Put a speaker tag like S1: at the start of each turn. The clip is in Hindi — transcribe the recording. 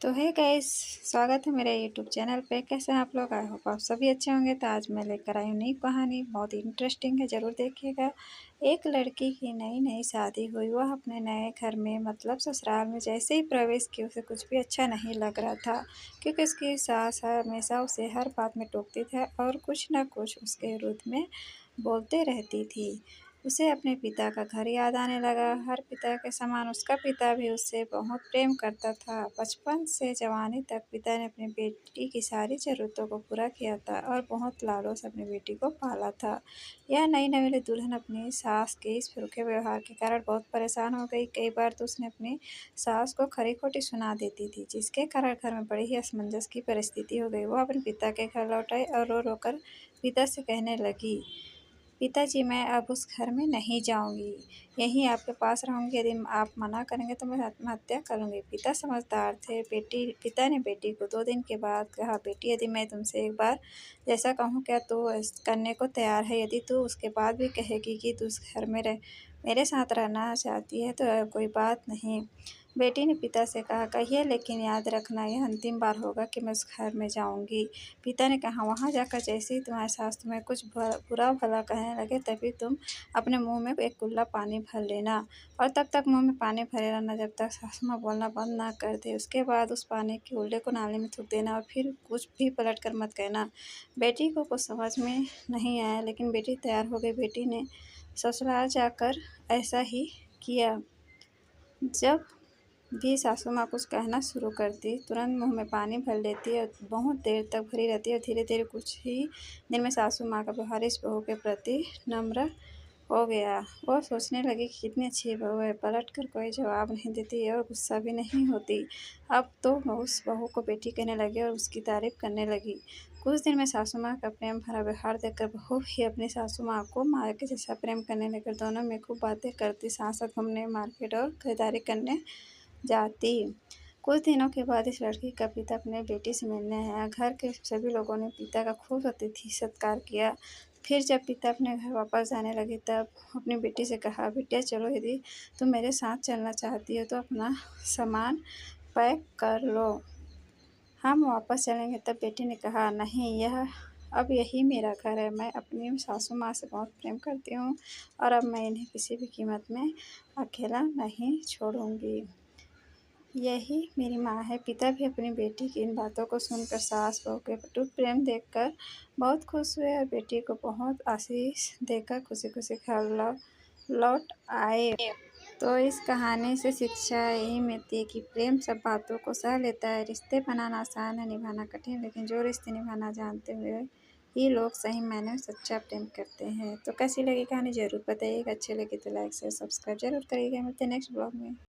S1: तो है गाइस, स्वागत है मेरे यूट्यूब चैनल पे। कैसे हैं आप लोग? आई होप आप सभी अच्छे होंगे। तो आज मैं लेकर आई हूँ नई कहानी, बहुत ही इंटरेस्टिंग है, ज़रूर देखिएगा। एक लड़की की नई नई शादी हुई, वह अपने नए घर में मतलब ससुराल में जैसे ही प्रवेश की उसे कुछ भी अच्छा नहीं लग रहा था, क्योंकि उसकी सास हमेशा उसे हर बात में टोकती थी और कुछ न कुछ उसके विरुद्ध में बोलते रहती थी। उसे अपने पिता का घर याद आने लगा, हर पिता के समान उसका पिता भी उससे बहुत प्रेम करता था। बचपन से जवानी तक पिता ने अपनी बेटी की सारी ज़रूरतों को पूरा किया था और बहुत लाडों से अपनी बेटी को पाला था। यह नई नवेली दुल्हन अपनी सास के इस रूखे व्यवहार के कारण बहुत परेशान हो गई। कई बार तो उसने अपनी सास को खरी खोटी सुना देती थी, जिसके कारण घर में बड़ी ही असमंजस की परिस्थिति हो गई। वो अपने पिता के घर लौट आई और रो रो कर पिता से कहने लगी, पिताजी, मैं अब उस घर में नहीं जाऊंगी, यहीं आपके पास रहूंगी। यदि आप मना करेंगे तो मैं आत्महत्या करूंगी। पिता समझदार थे। पिता ने बेटी को 2 दिन के बाद कहा, बेटी, यदि मैं तुमसे एक बार जैसा कहूँ क्या तो करने को तैयार है? यदि तू उसके बाद भी कहेगी कि तू उस घर में मेरे साथ रहना चाहती है तो कोई बात नहीं। बेटी ने पिता से कहा, कहिए, लेकिन याद रखना यह अंतिम बार होगा कि मैं उस घर में जाऊंगी। पिता ने कहा, वहाँ जाकर जैसे ही तुम्हारे सास तुम्हें कुछ बुरा भला कहने लगे तभी तुम अपने मुंह में एक कुल्ला पानी भर लेना और तब तक मुंह में पानी भरे रहना जब तक सासू माँ बोलना बंद ना कर दे। उसके बाद उस पानी के उल्टे को नाली में थूक देना और फिर कुछ भी पलट कर मत कहना। बेटी को कुछ समझ में नहीं आया, लेकिन बेटी तैयार हो गई। बेटी ने ससुराल जाकर ऐसा ही किया। जब भी सासू माँ कुछ कहना शुरू करती, तुरंत मुंह में पानी भर लेती और बहुत देर तक भरी रहती और धीरे धीरे कुछ ही दिन में सासू माँ का व्यवहार इस बहू के प्रति नम्र हो गया। वो सोचने लगी कि कितनी अच्छी बहू है, पलट कर कोई जवाब नहीं देती और गुस्सा भी नहीं होती। अब तो उस बहू को बेटी कहने लगी और उसकी तारीफ करने लगी। कुछ दिन में सासू माँ का प्रेम भरा व्यवहार देखकर बहू भी अपनी सासू माँ को माँ के जैसा प्रेम करने लगकर दोनों में खूब बातें करती, साथ साथ घूमने, मार्केट और खरीदारी करने जाती। कुछ दिनों के बाद इस लड़की का पिता अपने बेटी से मिलने आया। घर के सभी लोगों ने पिता का खूब अतिथि सत्कार किया। फिर जब पिता अपने घर वापस जाने लगे तब अपनी बेटी से कहा, बेटिया चलो, यदि तुम मेरे साथ चलना चाहती हो तो अपना सामान पैक कर लो, हम वापस चलेंगे। तब बेटी ने कहा, नहीं, अब यही मेरा घर है। मैं अपनी सासू माँ से बहुत प्रेम करती हूँ और अब मैं इन्हें किसी भी कीमत में अकेला नहीं छोड़ूंगी। यही मेरी माँ है। पिता भी अपनी बेटी की इन बातों को सुनकर सास बहू के अटूट प्रेम देखकर बहुत खुश हुए और बेटी को बहुत आशीष देकर खुशी खुशी घर लौट आए। तो इस कहानी से शिक्षा यही मिलती है कि प्रेम सब बातों को सह लेता है। रिश्ते बनाना आसान है, निभाना कठिन, लेकिन जो रिश्ते निभाना जानते हुए ही लोग सही मायने में सच्चा प्रेम करते हैं। तो कैसी लगी कहानी ज़रूर बताइएगा। अच्छी लगी तो लाइक शेयर सब्सक्राइब जरूर करिएगा। मिलते हैं नेक्स्ट ब्लॉग में।